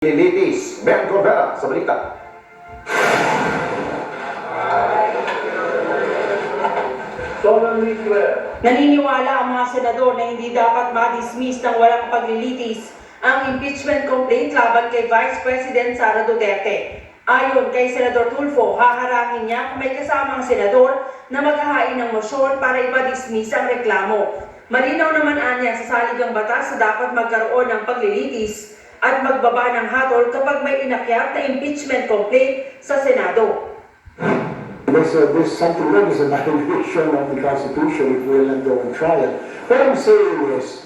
Litis, Ben Cordera sa balita. Naniniwala ang mga senador na hindi dapat ma-dismiss ng walang paglilitis ang impeachment complaint laban kay Vice President Sara Duterte. Ayon kay Senador Tulfo, haharangin niya kung may kasamang senador na maghahain ng motion para ipa-dismiss ang reklamo. Malinaw naman anya sa saligang batas na dapat magkaroon ng paglilitis at magbaba ng hatol kapag may inakyat na impeachment complaint sa Senado. There's something wrong with the violation of the Constitution if we will not go on trial. What I'm saying is,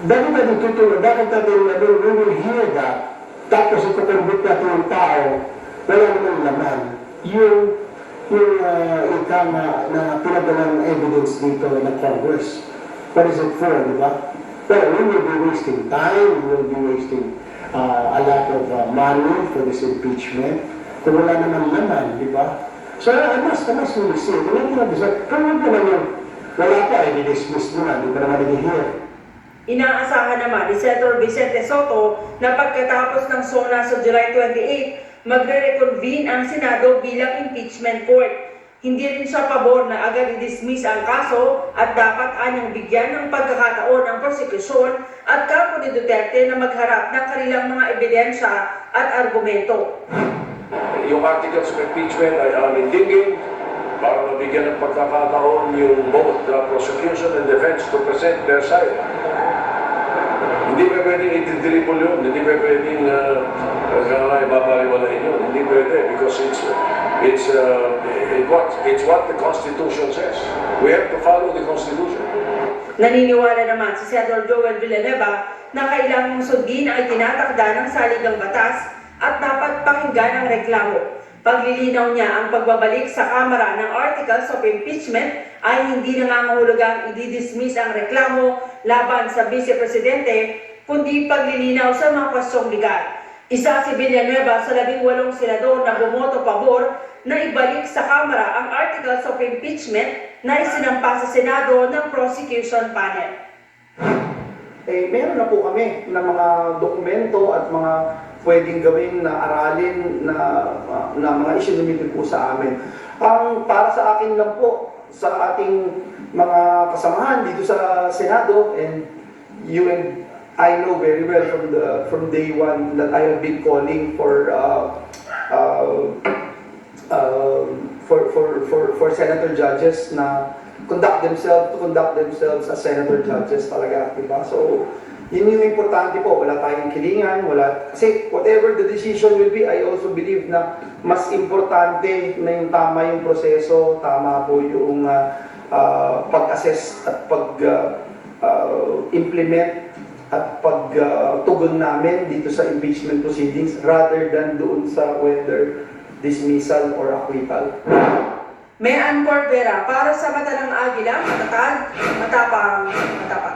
dapat natin tutulong, dapat natin we will hear that, tapos itutumbot natin yung tao, wala naman laman. Yung ika na pinadalang evidence dito ng Congress. What is it for, di ba? Well, we will be wasting time, we will be wasting a lot of money for this impeachment. Kung wala naman laman, di ba? So, I must really say, wala naman deserve. Pero wala naman yung, wala pa, i-dismiss mo na, di ba naman nag-hear? Inaasahan naman ni Senator Vicente Soto na pagkatapos ng SONA sa July 28, magre-reconvene ang Senado bilang impeachment court. Hindi rin siya pabor na agad i-dismiss ang kaso at dapat anyang bigyan ng pagkakataon ang prosekusyon at kampo ni Duterte na magharap ng kanilang mga ebidensya at argumento. Yung articles of impeachment ay alindigin para mabigyan ng pagkakataon yung both the prosecution and defense to present their side. Hindi pa pwedeng itidribble yun, hindi pa pwedeng ibabaliwalain yun, hindi pwede because it's what the Constitution says. We have to follow the Constitution. Naniniwala naman si Senator Joel Villanueva na kailangang sundin ang itinatakda ng saligang batas at dapat pakinggan ang reklamo. Paglilinaw niya ang pagbabalik sa Kamara ng Articles of Impeachment ay hindi nangangahulugang i-dismiss ang reklamo laban sa Vice Presidente, kundi paglilinaw sa mga kwasyong legal. Isa si Villanueva sa 18 senador na bumoto pabor na ibalik sa Kamara ang Articles of Impeachment na isinampa sa Senado ng Prosecution Panel. Meron na po kami ng mga dokumento at mga pwedeng gawin na aralin na mga isinumite po sa amin. Ang para sa akin lang po, sa ating mga kasamahan dito sa Senado, and you and I know very well from day one that I have been calling for senator judges na conduct themselves as senator judges talaga, diba? So, yun yung importante po, wala tayong kilingan, kasi whatever the decision will be, I also believe na mas importante na yung tama yung proseso, tama po yung pag-assess at pag-implement at pagtugon namin dito sa impeachment proceedings rather than doon sa whether dismissal or acquittal. Mayan Cordera para sa Mata ng Agila, matatag, matapang, matapat.